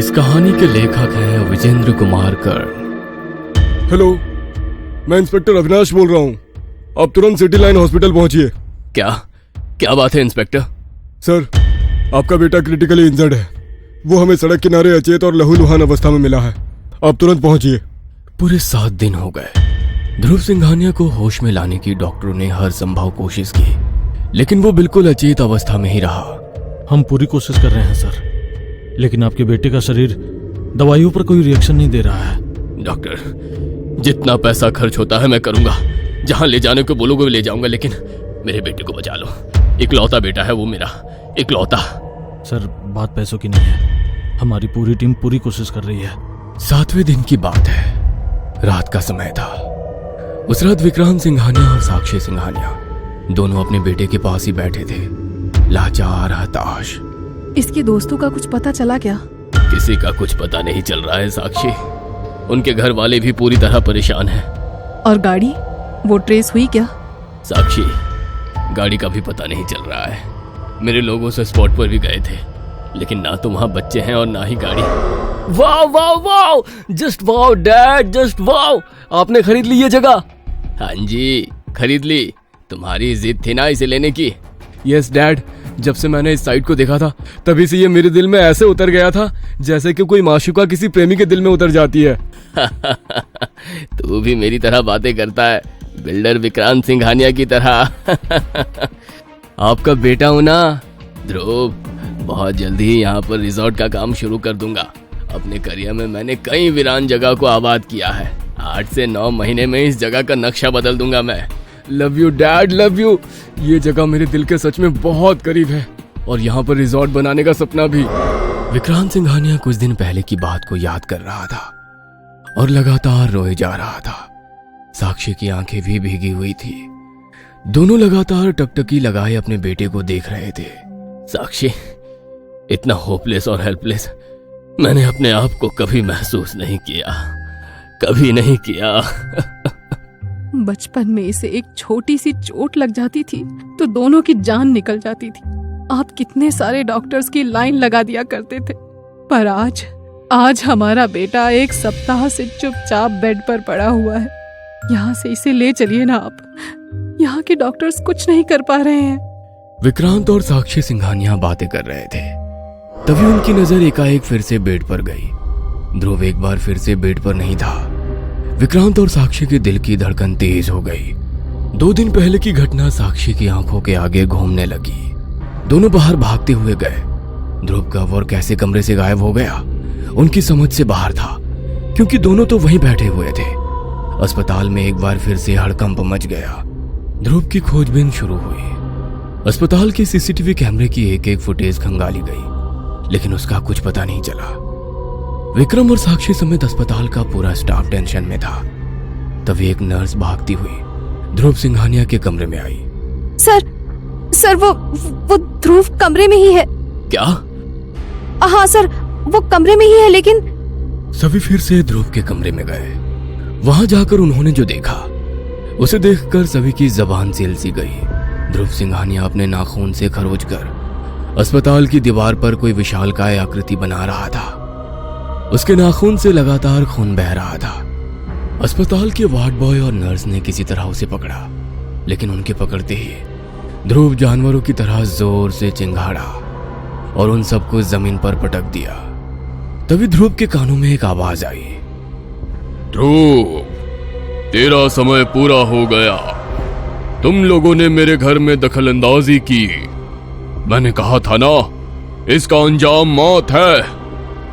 इस कहानी के लेखक हैं विजेंद्र कुमार कर्ण। हेलो, मैं इंस्पेक्टर अविनाश बोल रहा हूँ। आप तुरंत सिटी लाइन हॉस्पिटल पहुंचिए। क्या क्या बात है इंस्पेक्टर? सर, आपका बेटा क्रिटिकली इंजर्ड है। वो हमें सड़क किनारे अचेत और लहूलुहान अवस्था में मिला है। आप तुरंत पहुंचिए। पूरे 7 दिन हो गए। ध्रुव सिंघानिया को होश में लाने की डॉक्टरों ने हर संभव कोशिश की, लेकिन वो बिल्कुल अचेत अवस्था में ही रहा। हम पूरी कोशिश कर रहे हैं सर, लेकिन आपके बेटे का शरीर दवाइयों पर कोई रिएक्शन नहीं दे रहा है। डॉक्टर, जितना पैसा खर्च होता है मैं करूंगा। जहां ले जाने को बोलोगे ले जाऊंगा, लेकिन मेरे बेटे को बचा लो। इकलौता बेटा है वो मेरा, इकलौता। सर, बात पैसों की नहीं है। हमारी पूरी टीम पूरी कोशिश कर रही है। 7वें दिन की बात है। रात का समय था। उस रात विक्रांत सिंघानिया और साक्षी सिंघानिया दोनों अपने बेटे के पास ही बैठे थे, लाचार, हताश। इसके दोस्तों का कुछ पता चला क्या? किसी का कुछ पता नहीं चल रहा है साक्षी। उनके घर वाले भी पूरी तरह परेशान हैं। और गाड़ी, वो ट्रेस हुई क्या? साक्षी, गाड़ी का भी पता नहीं चल रहा है। मेरे लोगों से स्पॉट पर भी गए थे, लेकिन ना तो वहां बच्चे हैं और ना ही गाड़ी। Wow wow wow, just wow dad, just wow. आपने खरीद ली ये जगह? हाँ जी, खरीद ली। तुम्हारी जिद थी ना इसे लेने की। यस डैड, जब से मैंने इस साइट को देखा था तभी से ये मेरे दिल में ऐसे उतर गया था जैसे कि कोई माशूका किसी प्रेमी के दिल में उतर जाती है। तू भी मेरी तरह बातें करता है, बिल्डर विक्रांत सिंघानिया की तरह। आपका बेटा हूं ना ध्रुव। बहुत जल्दी ही यहाँ पर रिजॉर्ट का काम शुरू कर दूंगा। अपने करियर में मैंने कई वीरान जगह को आबाद किया है। 8 से 9 महीने में इस जगह का नक्शा बदल दूंगा मैं। Love you dad, love you. ये जगह मेरे दिल के सच में बहुत करीब है, और यहाँ पर रिजॉर्ट बनाने का सपना भी। विक्रांत सिंघानिया कुछ दिन पहले की बात को याद कर रहा था और लगातार रोए जा रहा था। साक्षी की आंखें भी भीगी हुई थी। दोनों लगातार टकटकी लगाए अपने बेटे को देख रहे थे। साक्षी, इतना होपलेस और हेल्पलेस मैंने अपने आप को कभी महसूस नहीं किया, कभी नहीं किया। बचपन में इसे एक छोटी सी चोट लग जाती थी तो दोनों की जान निकल जाती थी। आप कितने सारे डॉक्टर्स की लाइन लगा दिया करते थे, पर आज हमारा बेटा 1 सप्ताह से चुपचाप बेड पर पड़ा हुआ है। यहाँ से इसे ले चलिए ना आप। यहाँ के डॉक्टर्स कुछ नहीं कर पा रहे हैं। विक्रांत और साक्षी सिंघानिया बातें कर रहे थे, तभी उनकी नजर एकाएक फिर से बेड पर गई। ध्रुव एक बार फिर से बेड पर नहीं था। विक्रांत और साक्षी के दिल की धड़कन तेज हो गई। 2 दिन पहले की घटना साक्षी की आंखों के आगे घूमने लगी। दोनों बाहर भागते हुए गए। ध्रुव कब और कैसे कमरे से गायब हो गया उनकी समझ से बाहर था, क्योंकि दोनों तो वहीं बैठे हुए थे। अस्पताल में एक बार फिर से हड़कंप मच गया। ध्रुव की खोजबीन शुरू हुई। अस्पताल के सीसीटीवी कैमरे की एक फुटेज खंगाली गई, लेकिन उसका कुछ पता नहीं चला। विक्रम और साक्षी समेत अस्पताल का पूरा स्टाफ टेंशन में था। तभी एक नर्स भागती हुई ध्रुव सिंघानिया के कमरे में आई। सर वो ध्रुव कमरे में ही है। क्या? हाँ सर, वो कमरे में ही है। लेकिन सभी फिर से ध्रुव के कमरे में गए। वहां जाकर उन्होंने जो देखा उसे देखकर सभी की जबान सिल सी गई। ध्रुव सिंघानिया अपने नाखून से खरोच कर अस्पताल की दीवार पर कोई विशालकाय आकृति बना रहा था। उसके नाखून से लगातार खून बह रहा था। अस्पताल के वार्ड बॉय और नर्स ने किसी तरह उसे पकड़ा, लेकिन उनके पकड़ते ही ध्रुव जानवरों की तरह जोर से चिंगाड़ा और उन सबको जमीन पर पटक दिया। तभी ध्रुव के कानों में एक आवाज आई। ध्रुव, तेरा समय पूरा हो गया। तुम लोगों ने मेरे घर में दखलंदाजी की। मैंने कहा था ना, इसका अंजाम मौत है।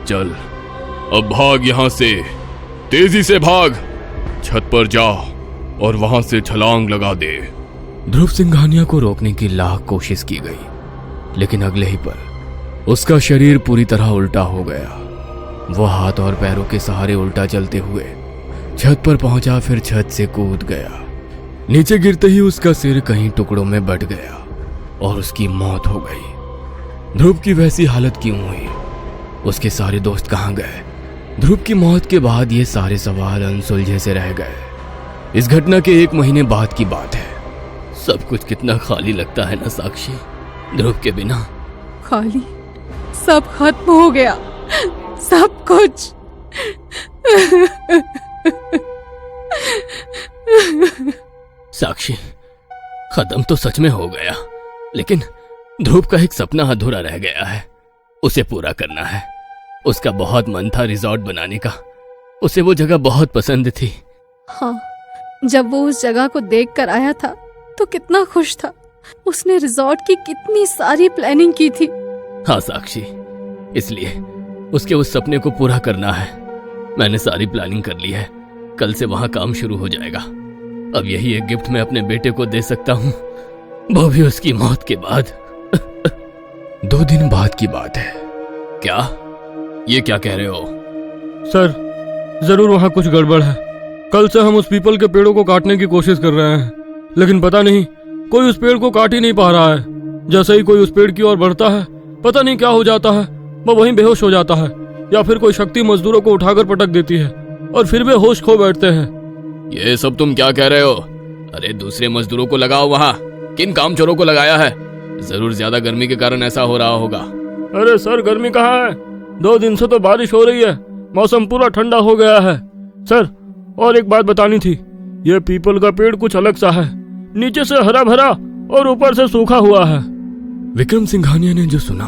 चल, अब भाग यहां से, तेजी से भाग। छत पर जा और वहां से छलांग लगा दे। ध्रुव सिंघानिया को रोकने की लाख कोशिश की गई, लेकिन अगले ही पल उसका शरीर पूरी तरह उल्टा हो गया। वो हाथ और पैरों के सहारे उल्टा चलते हुए छत पर पहुंचा, फिर छत से कूद गया। नीचे गिरते ही उसका सिर कहीं टुकड़ों में बट गया और उसकी मौत हो गई। ध्रुव की वैसी हालत क्यों हुई? उसके सारे दोस्त कहां गए? ध्रुव की मौत के बाद ये सारे सवाल अनसुलझे से रह गए। इस घटना के 1 महीने बाद की बात है। सब कुछ कितना खाली लगता है ना साक्षी, ध्रुव के बिना। खाली, सब खत्म हो गया, सब कुछ। साक्षी, खत्म तो सच में हो गया, लेकिन ध्रुव का एक सपना अधूरा रह गया है। उसे पूरा करना है। उसका बहुत मन था रिजॉर्ट बनाने का। उसे वो जगह बहुत पसंद थी। हाँ, जब वो उस जगह को देख कर आया था तो कितना खुश था। उसने रिजॉर्ट की कितनी सारी प्लानिंग की थी। हाँ साक्षी, इसलिए उसके उस सपने को पूरा करना है। मैंने सारी प्लानिंग कर ली है। कल से वहां काम शुरू हो जाएगा। अब यही एक गिफ्ट मैं अपने बेटे को दे सकता हूँ, वो भी उसकी मौत के बाद। 2 दिन बाद की बात है। क्या? ये क्या कह रहे हो? सर, जरूर वहां कुछ गड़बड़ है। कल से हम उस पीपल के पेड़ों को काटने की कोशिश कर रहे हैं, लेकिन पता नहीं कोई उस पेड़ को काट ही नहीं पा रहा है। जैसे ही कोई उस पेड़ की ओर बढ़ता है, पता नहीं क्या हो जाता है, वो वहीं बेहोश हो जाता है, या फिर कोई शक्ति मजदूरों को उठाकर पटक देती है और फिर वे होश खो बैठते हैं। ये सब तुम क्या कह रहे हो? अरे दूसरे मजदूरों को लगाओ वहाँ। किन कामचोरों को लगाया है? जरूर ज्यादा गर्मी के कारण ऐसा हो रहा होगा। अरे सर, गर्मी कहाँ है? 2 दिन से तो बारिश हो रही है, मौसम पूरा ठंडा हो गया है। सर, और एक बात बतानी थी। ये पीपल का पेड़ कुछ अलग सा है, नीचे से हरा भरा और ऊपर से सूखा हुआ है। विक्रम सिंघानिया ने जो सुना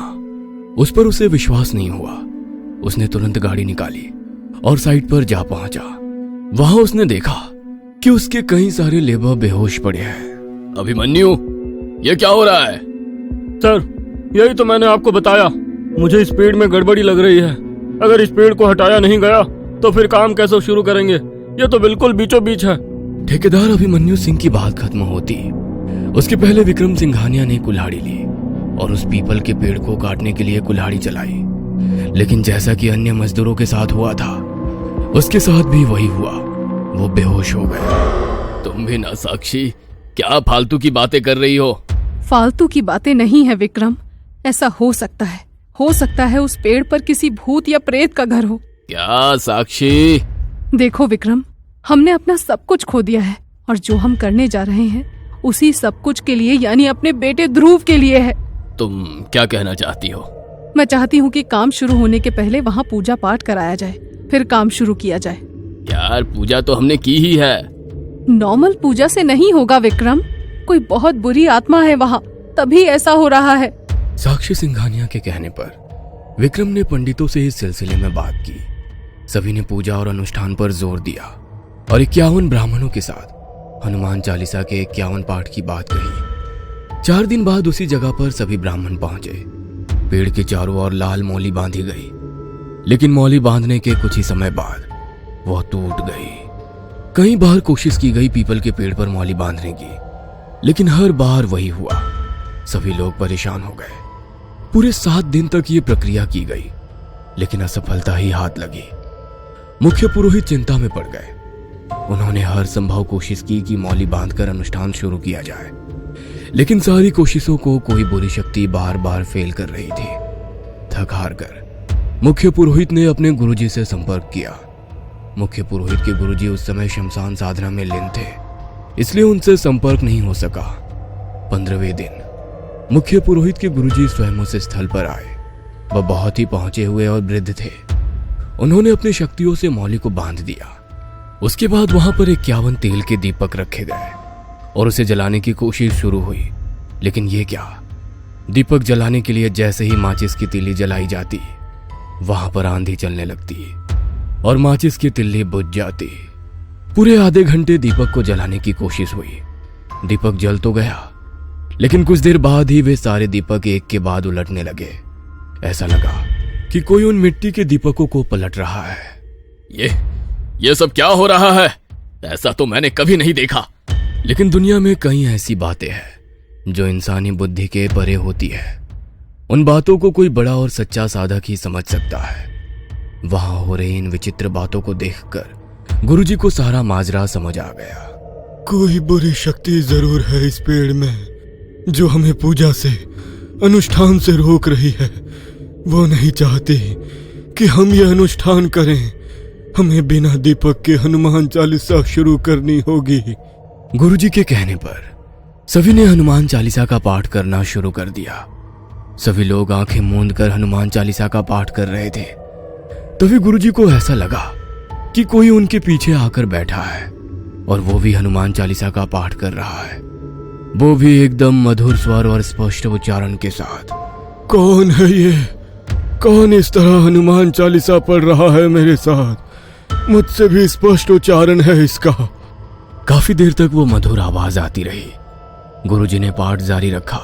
उस पर उसे विश्वास नहीं हुआ। उसने तुरंत गाड़ी निकाली और साइट पर जा पहुंचा। वहां उसने देखा कि उसके कई सारे लेबर बेहोश पड़े हैं। अभिमन्यु, ये क्या हो रहा है? सर, यही तो मैंने आपको बताया। मुझे इस पेड़ में गड़बड़ी लग रही है। अगर इस पेड़ को हटाया नहीं गया तो फिर काम कैसे शुरू करेंगे? ये तो बिल्कुल बीचों बीच है। ठेकेदार अभिमन्यु सिंह की बात खत्म होती उसके पहले विक्रम सिंघानिया ने कुल्हाड़ी ली और उस पीपल के पेड़ को काटने के लिए कुल्हाड़ी चलाई। लेकिन जैसा कि अन्य मजदूरों के साथ हुआ था, उसके साथ भी वही हुआ। वो बेहोश हो गए। तुम भी ना साक्षी, क्या फालतू की बातें कर रही हो? फालतू की बातें नहीं है विक्रम। ऐसा हो सकता है उस पेड़ पर किसी भूत या प्रेत का घर हो। क्या साक्षी? देखो विक्रम, हमने अपना सब कुछ खो दिया है और जो हम करने जा रहे हैं उसी सब कुछ के लिए, यानी अपने बेटे ध्रुव के लिए है। तुम क्या कहना चाहती हो? मैं चाहती हूँ कि काम शुरू होने के पहले वहाँ पूजा पाठ कराया जाए, फिर काम शुरू किया जाए। यार, पूजा तो हमने की ही है। नॉर्मल पूजा से नहीं होगा विक्रम। कोई बहुत बुरी आत्मा है वहाँ, तभी ऐसा हो रहा है। साक्षी सिंघानिया के कहने पर विक्रम ने पंडितों से इस सिलसिले में बात की। सभी ने पूजा और अनुष्ठान पर जोर दिया और 51 ब्राह्मणों के साथ हनुमान चालीसा के 51 पाठ की बात कही। 4 दिन बाद उसी जगह पर सभी ब्राह्मण पहुंचे। पेड़ के चारों ओर लाल मौली बांधी गई, लेकिन मौली बांधने के कुछ ही समय बाद वह टूट गई। कई बार कोशिश की गई पीपल के पेड़ पर मौली बांधने की, लेकिन हर बार वही हुआ। सभी लोग परेशान हो गए। पूरे 7 दिन तक ये प्रक्रिया की गई, लेकिन असफलता ही हाथ लगी। मुख्य पुरोहित चिंता में पड़ गए। उन्होंने हर संभव कोशिश की कि मौली बांधकर अनुष्ठान शुरू किया जाए, लेकिन सारी कोशिशों को कोई बुरी शक्ति बार बार फेल कर रही थी। थक हार कर मुख्य पुरोहित ने अपने गुरुजी से संपर्क किया। मुख्य पुरोहित के गुरुजी उस समय शमशान साधना में लीन थे, इसलिए उनसे संपर्क नहीं हो सका। 15वें दिन मुख्य पुरोहित के गुरुजी स्वयं उस स्थल पर आए। वह बहुत ही पहुंचे हुए और वृद्ध थे। उन्होंने अपनी शक्तियों से मौली को बांध दिया। उसके बाद वहां पर 51 तेल के दीपक रखे गए और उसे जलाने की कोशिश शुरू हुई। लेकिन ये क्या, दीपक जलाने के लिए जैसे ही माचिस की तिल्ली जलाई जाती, वहां पर आंधी चलने लगती और माचिस की तिल्ली बुझ जाती। पूरे आधे घंटे दीपक को जलाने की कोशिश हुई। दीपक जल तो गया, लेकिन कुछ देर बाद ही वे सारे दीपक एक के बाद उलटने लगे। ऐसा लगा कि कोई उन मिट्टी के दीपकों को पलट रहा है। ये सब क्या हो रहा है? ऐसा तो मैंने कभी नहीं देखा। लेकिन दुनिया में कई ऐसी बातें हैं जो इंसानी बुद्धि के परे होती है। उन बातों को कोई बड़ा और सच्चा साधक ही समझ सकता है। वहां हो रही इन विचित्र बातों को देखकर गुरुजी को सारा माजरा समझ आ गया। कोई बुरी शक्ति जरूर है इस पेड़ में, जो हमें पूजा से, अनुष्ठान से रोक रही है। वो नहीं चाहती कि हम ये अनुष्ठान करें। हमें बिना दीपक के हनुमान चालीसा शुरू करनी होगी। गुरुजी के कहने पर सभी ने हनुमान चालीसा का पाठ करना शुरू कर दिया। सभी लोग आंखें मूंद कर हनुमान चालीसा का पाठ कर रहे थे। तभी गुरुजी को ऐसा लगा कि कोई उनके पीछे आकर बैठा है और वो भी हनुमान चालीसा का पाठ कर रहा है, वो भी एकदम मधुर स्वर और स्पष्ट उच्चारण के साथ। कौन है ये? कौन इस तरह हनुमान चालीसा पढ़ रहा है मेरे साथ? मुझसे भी स्पष्ट उच्चारण है इसका। काफी देर तक वो मधुर आवाज आती रही। गुरुजी ने पाठ जारी रखा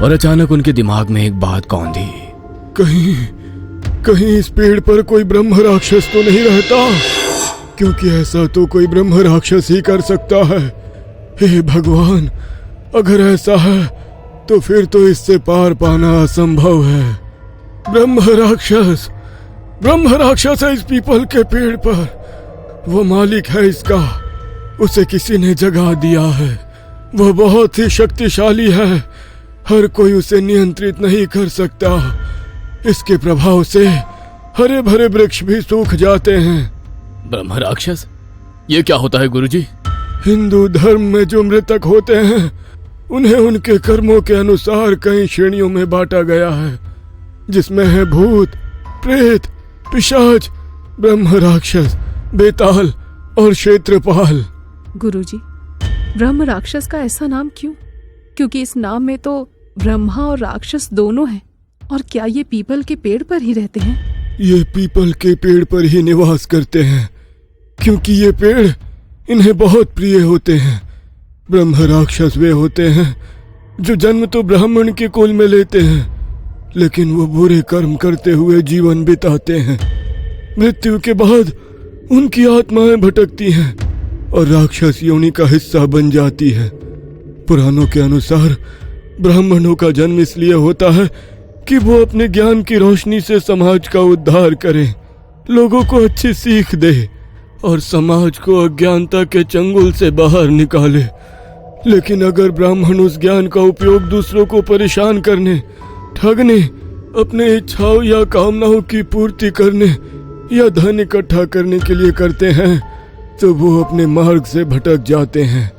और अचानक उनके दिमाग में एक बात कौंधी। कहीं इस पेड़ पर कोई ब्रह्म राक्षस तो नहीं रहता? क्योंकि ऐसा तो कोई ब्रह्म राक्षस ही कर सकता है। हे भगवान, अगर ऐसा है तो फिर तो इससे पार पाना असंभव है। ब्रह्म राक्षस है इस पीपल के पेड़ पर। वो मालिक है इसका, उसे किसी ने जगा दिया है। वह बहुत ही शक्तिशाली है, हर कोई उसे नियंत्रित नहीं कर सकता। इसके प्रभाव से हरे भरे वृक्ष भी सूख जाते हैं। ब्रह्म राक्षस, ये क्या होता है गुरुजी? हिंदू धर्म में जो मृतक होते हैं उन्हें उनके कर्मों के अनुसार कई श्रेणियों में बांटा गया है, जिसमें है भूत, प्रेत, पिशाच, ब्रह्म राक्षस, बेताल और क्षेत्रपाल। गुरुजी, ब्रह्म राक्षस का ऐसा नाम क्यों? क्योंकि इस नाम में तो ब्रह्मा और राक्षस दोनों हैं। और क्या ये पीपल के पेड़ पर ही रहते हैं? ये पीपल के पेड़ पर ही निवास करते हैं, क्योंकि ये पेड़ इन्हें बहुत प्रिय होते हैं। ब्रह्म राक्षस वे होते हैं जो जन्म तो ब्राह्मण के कुल में लेते हैं, लेकिन वो बुरे कर्म करते हुए जीवन बिताते हैं। मृत्यु के बाद उनकी आत्माएं भटकती हैं और राक्षस योनि का हिस्सा बन जाती है। पुराणों के अनुसार ब्राह्मणों का जन्म इसलिए होता है कि वो अपने ज्ञान की रोशनी से समाज का उद्धार करें, लोगों को अच्छी सीख दे और समाज को अज्ञानता के चंगुल से बाहर निकाले। लेकिन अगर ब्राह्मण उस ज्ञान का उपयोग दूसरों को परेशान करने, ठगने, अपने इच्छाओं या कामनाओं की पूर्ति करने या धन इकट्ठा करने के लिए करते हैं, तो वो अपने मार्ग से भटक जाते हैं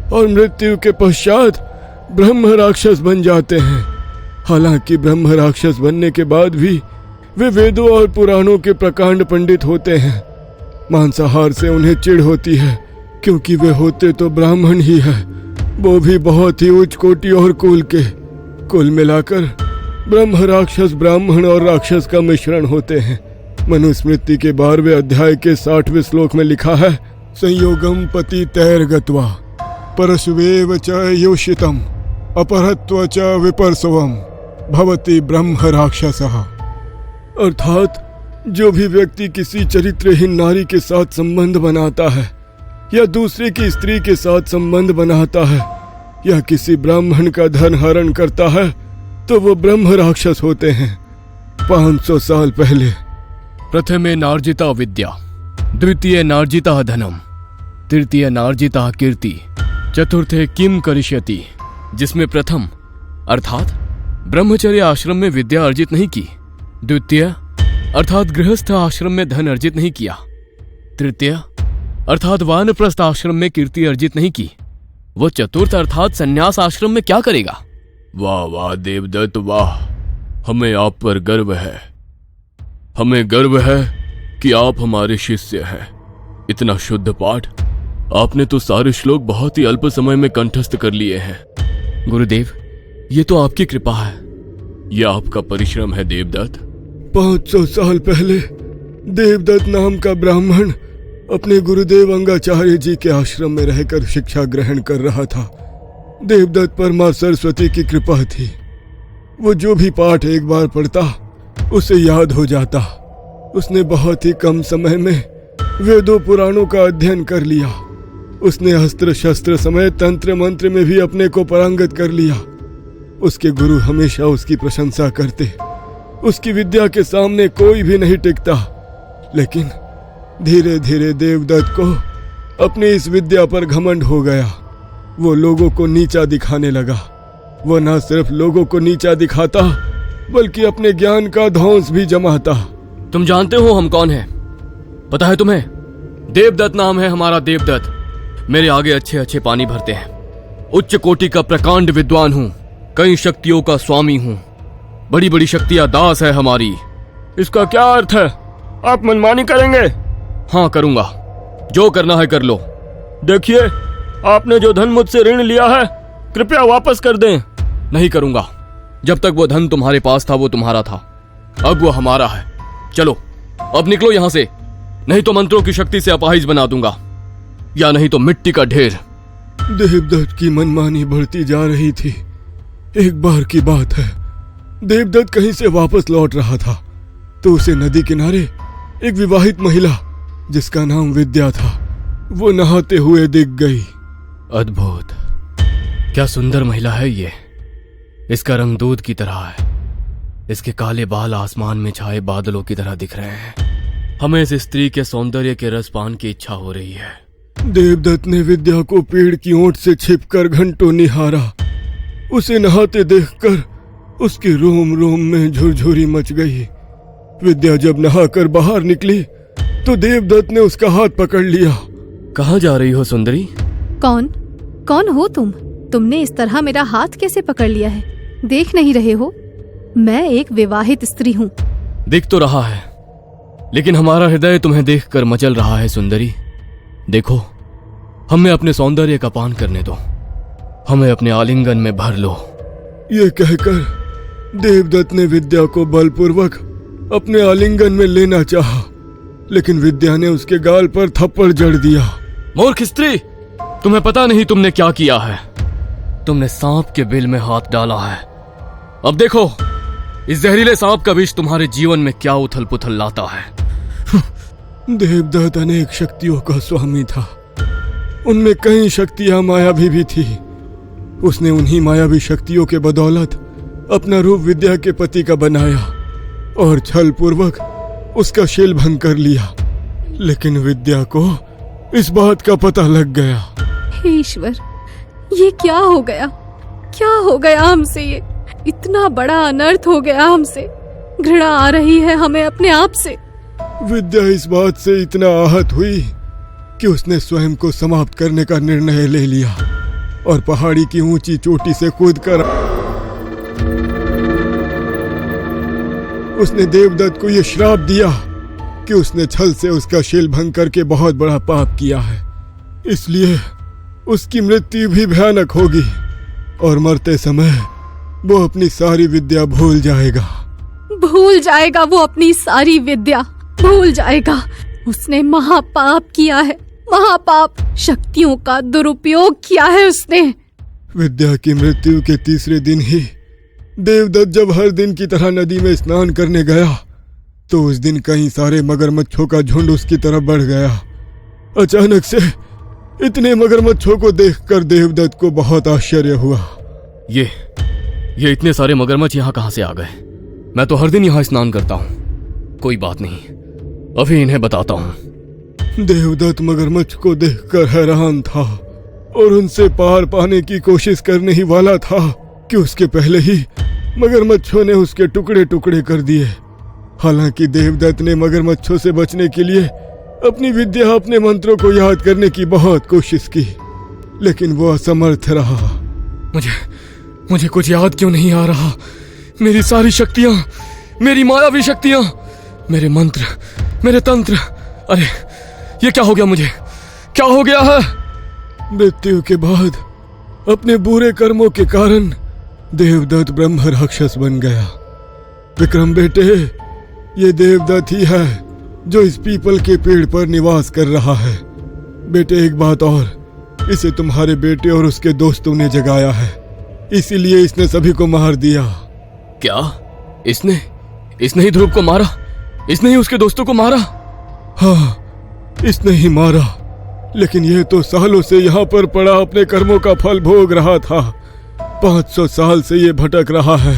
और मृत्यु के पश्चात ब्रह्म राक्षस बन जाते हैं। हालांकि ब्रह्म राक्षस बनने के बाद भी वे वेदों और पुराणों के प्रकांड पंडित होते हैं। मांसाहार से उन्हें चिढ़ होती है, क्योंकि वे होते तो ब्राह्मण ही है, वो भी बहुत ही उच्च कोटि और कुल के। कुल मिलाकर ब्रह्म राक्षस ब्राह्मण और राक्षस का मिश्रण होते हैं। मनुस्मृति के 12वें अध्याय के 60वें श्लोक में लिखा है, संयोगम पति तैर गत्वा परशुवेव च योषितम अपहत्व च विपर्सवम भवति ब्रह्म राक्षसः। अर्थात जो भी व्यक्ति किसी चरित्रहीन नारी के साथ संबंध बनाता है या दूसरे की स्त्री के साथ संबंध बनाता है या किसी ब्राह्मण का धन हरण करता है, तो वो ब्रह्म राक्षस होते हैं। 500 साल पहले प्रथमे नार्जिता विद्या, द्वितीय नार्जिता धनम, तृतीय नार्जिता कीर्ति, चतुर्थे किम करिष्यति, जिसमें प्रथम अर्थात ब्रह्मचर्य आश्रम में विद्या अर्जित नहीं की, द्वितीय अर्थात गृहस्थ आश्रम में धन अर्जित नहीं किया, तृतीय अर्थात वानप्रस्थ आश्रम में कीर्ति अर्जित नहीं की, वो चतुर्थ अर्थात संन्यास आश्रम में क्या करेगा? वाह वाह देवदत्त वाह, हमें आप पर गर्व है। हमें गर्व है कि आप हमारे शिष्य हैं। इतना शुद्ध पाठ, आपने तो सारे श्लोक बहुत ही अल्प समय में कंठस्थ कर लिए हैं। गुरुदेव, ये तो आपकी कृपा है। यह आपका परिश्रम है देवदत्त। 500 साल पहले देवदत्त नाम का ब्राह्मण अपने गुरुदेव अंगाचार्य जी के आश्रम में रहकर शिक्षा ग्रहण कर रहा था। देवदत्त पर मां सरस्वती की कृपा थी। वो जो भी पाठ एक बार पढ़ता उसे याद हो जाता। उसने बहुत ही कम समय में वेदों पुराणों का अध्ययन कर लिया। उसने अस्त्र शस्त्र समेत तंत्र मंत्र में भी अपने को पारंगत कर लिया। उसके गुरु हमेशा उसकी प्रशंसा करते। उसकी विद्या के सामने कोई भी नहीं टिकता। लेकिन धीरे धीरे देवदत्त को अपनी इस विद्या पर घमंड हो गया। वो लोगों को नीचा दिखाने लगा। वो न सिर्फ लोगों को नीचा दिखाता बल्कि अपने ज्ञान का ध्वंस भी जमाता। तुम जानते हो हम कौन हैं? पता है तुम्हें? देवदत्त नाम है हमारा, देवदत्त। मेरे आगे अच्छे अच्छे पानी भरते हैं। उच्च कोटि का प्रकांड विद्वान हूं, कई शक्तियों का स्वामी हूं, बड़ी बड़ी शक्तियां दास है हमारी। इसका क्या अर्थ है? आप मनमानी करेंगे? हाँ करूंगा, जो करना है कर लो। देखिए, आपने जो धन मुझसे ऋण लिया है कृपया वापस कर दें। नहीं करूंगा। जब तक वो धन तुम्हारे पास था वो तुम्हारा था, अब वो हमारा है। चलो अब निकलो यहां से, नहीं तो मंत्रों की शक्ति से अपाहिज बना दूंगा, या नहीं तो मिट्टी का ढेर। देवदत्त की मनमानी बढ़ती जा रही थी। एक बार की बात है, देवदत्त कहीं से वापस लौट रहा था तो उसे नदी किनारे एक विवाहित महिला जिसका नाम विद्या था वो नहाते हुए दिख गई। अद्भुत, क्या सुंदर महिला है ये। इसका रंग दूध की तरह है, इसके काले बाल आसमान में छाए बादलों की तरह दिख रहे हैं। हमें इस स्त्री के सौंदर्य के रसपान की इच्छा हो रही है। देवदत्त ने विद्या को पेड़ की ओट से छिपकर घंटों निहारा। उसे नहाते देखकर उसके रोम रोम में झुरझुरी मच गई। विद्या जब नहाकर बाहर निकली तो देवदत्त ने उसका हाथ पकड़ लिया। कहाँ जा रही हो सुंदरी? कौन हो तुम? तुमने इस तरह मेरा हाथ कैसे पकड़ लिया है? देख नहीं रहे हो मैं एक विवाहित स्त्री हूँ। दिख तो रहा है, लेकिन हमारा हृदय तुम्हें देखकर मचल रहा है सुंदरी। देखो, हमें अपने सौंदर्य का पान करने दो, हमें अपने आलिंगन में भर लो। ये कहकर देवदत्त ने विद्या को बलपूर्वक अपने आलिंगन में लेना चाहा, लेकिन विद्या ने उसके गाल पर थप्पड़ जड़ दिया। मूर्ख स्त्री, तुम्हें पता नहीं तुमने क्या किया है। तुमने सांप के बिल में हाथ डाला है। अब देखो इस जहरीले सांप का विष तुम्हारे जीवन में क्या उथल पुथल लाता है। देवदत्त अनेक शक्तियों का स्वामी था, उनमें कई शक्तियां मायावी भी थी। उसने उन्हीं मायावी शक्तियों के बदौलत अपना रूप विद्या के पति का बनाया और छल पूर्वक उसका शील भंग कर लिया, लेकिन विद्या को इस बात का पता लग गया। हे ईश्वर, ये क्या हो गया? क्या हो गया हमसे? ये इतना बड़ा अनर्थ हो गया हमसे। घृणा आ रही है हमें अपने आप से। विद्या इस बात से इतना आहत हुई कि उसने स्वयं को समाप्त करने का निर्णय ले लिया और पहाड़ी की ऊंची चोटी से कूदकर उसने देवदत्त को यह श्राप दिया कि उसने छल से उसका शील भंग करके बहुत बड़ा पाप किया है, इसलिए उसकी मृत्यु भी भयानक होगी और मरते समय वो अपनी सारी विद्या भूल जाएगा। भूल जाएगा वो अपनी सारी विद्या, भूल जाएगा। उसने महापाप किया है, महापाप। शक्तियों का दुरुपयोग किया है उसने। विद्या की मृत्यु के तीसरे दिन ही देवदत्त जब हर दिन की तरह नदी में स्नान करने गया तो उस दिन कई सारे मगरमच्छों का झुंड उसकी तरफ बढ़ गया। अचानक से इतने मगरमच्छों को देखकर देवदत्त को बहुत आश्चर्य हुआ। ये इतने सारे मगरमच्छ यहाँ कहाँ से आ गए? मैं तो हर दिन यहाँ स्नान करता हूँ। कोई बात नहीं, अभी इन्हें बताता हूँ। देवदत्त मगरमच्छ को देखकर हैरान था और उनसे पार पाने की कोशिश करने ही वाला था कि उसके पहले ही मगरमच्छों ने उसके टुकड़े टुकड़े कर दिए। हालांकि देवदत्त ने मगरमच्छों से बचने के लिए अपनी विद्या, अपने मंत्रों को याद करने की बहुत कोशिश की, लेकिन वो असमर्थ रहा। मुझे कुछ याद क्यों नहीं आ रहा? मेरी सारी शक्तियां, मेरी मायावी शक्तियां, मेरे मंत्र, मेरे तंत्र, अरे ये क्या हो गया? मुझे क्या हो गया है? मृत्यु के बाद अपने बुरे कर्मों के कारण देवदत्त ब्रह्म राक्षस बन गया। विक्रम बेटे, ये देवदत्त ही है जो इस पीपल के पेड़ पर निवास कर रहा है। बेटे एक बात और, इसे तुम्हारे बेटे और उसके दोस्तों ने जगाया है, इसीलिए इसने सभी को मार दिया। क्या? इसने ही ध्रुव को मारा? इसने ही उसके दोस्तों को मारा? हाँ, इसने ही मारा, लेकिन यह तो सालों से यहाँ पर पड़ा अपने कर्मों का फल भोग रहा था। 500 साल से ये भटक रहा है,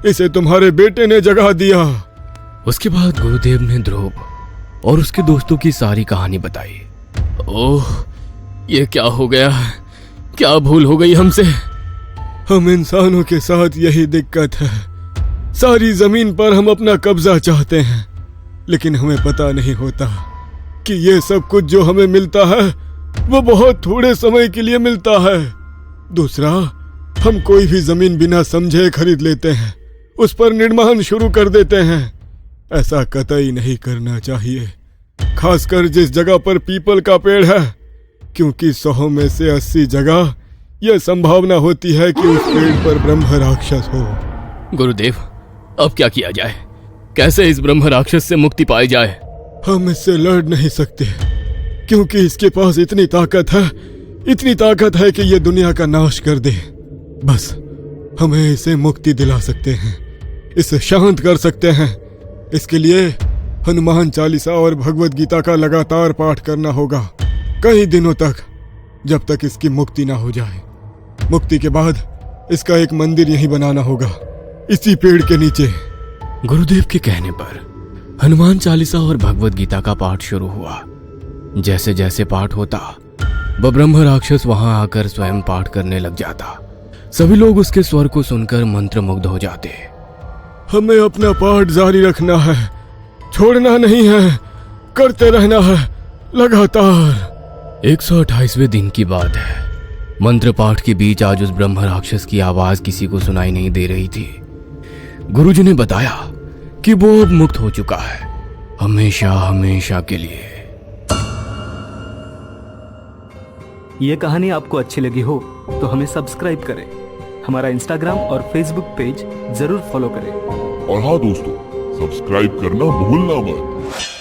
इसे तुम्हारे बेटे ने जगा दिया। उसके बाद गुरुदेव ने ध्रुव और उसके दोस्तों की सारी कहानी बताई। ओह, ये क्या हो गया? क्या भूल हो गई हमसे? हम इंसानों के साथ यही दिक्कत है। सारी जमीन पर हम अपना कब्जा चाहते हैं, लेकिन हमें पता नहीं होता कि ये सब कुछ जो हमें मिलता है वो बहुत थोड़े समय के लिए मिलता है। दूसरा, हम कोई भी जमीन बिना समझे खरीद लेते हैं, उस पर निर्माण शुरू कर देते हैं, ऐसा कतई नहीं करना चाहिए, खासकर जिस जगह पर पीपल का पेड़ है, क्योंकि 100 में से 80 जगह यह संभावना होती है कि उस पेड़ पर ब्रह्म राक्षस हो। गुरुदेव, अब क्या किया जाए? कैसे इस ब्रह्म राक्षस से मुक्ति पाई जाए? हम इससे लड़ नहीं सकते, क्योंकि इसके पास इतनी ताकत है कि यह दुनिया का नाश कर दे। बस हमें इसे मुक्ति दिला सकते हैं, इसे शांत कर सकते हैं। इसके लिए हनुमान चालीसा और भगवत गीता का लगातार पाठ करना होगा कई दिनों तक, जब तक इसकी मुक्ति ना हो जाए। मुक्ति के बाद इसका एक मंदिर यहीं बनाना होगा, इसी पेड़ के नीचे। गुरुदेव के कहने पर हनुमान चालीसा और भगवत गीता का पाठ शुरू हुआ। जैसे जैसे पाठ होता, वह ब्रह्म राक्षस वहां आकर स्वयं पाठ करने लग जाता। सभी लोग उसके स्वर को सुनकर मंत्रमुग्ध हो जाते। हमें अपना पाठ जारी रखना है, छोड़ना नहीं है, करते रहना है लगातार। 128वें दिन की बात है। मंत्र पाठ के बीच आज उस ब्रह्म राक्षस की आवाज किसी को सुनाई नहीं दे रही थी। गुरुजी ने बताया कि वो अब मुक्त हो चुका है, हमेशा हमेशा के लिए। ये कहानी आपको अच्छी लगी हो तो हमें सब्सक्राइब करें, हमारा इंस्टाग्राम और फेसबुक पेज जरूर फॉलो करें। और हाँ दोस्तों, सब्सक्राइब करना भूलना मत।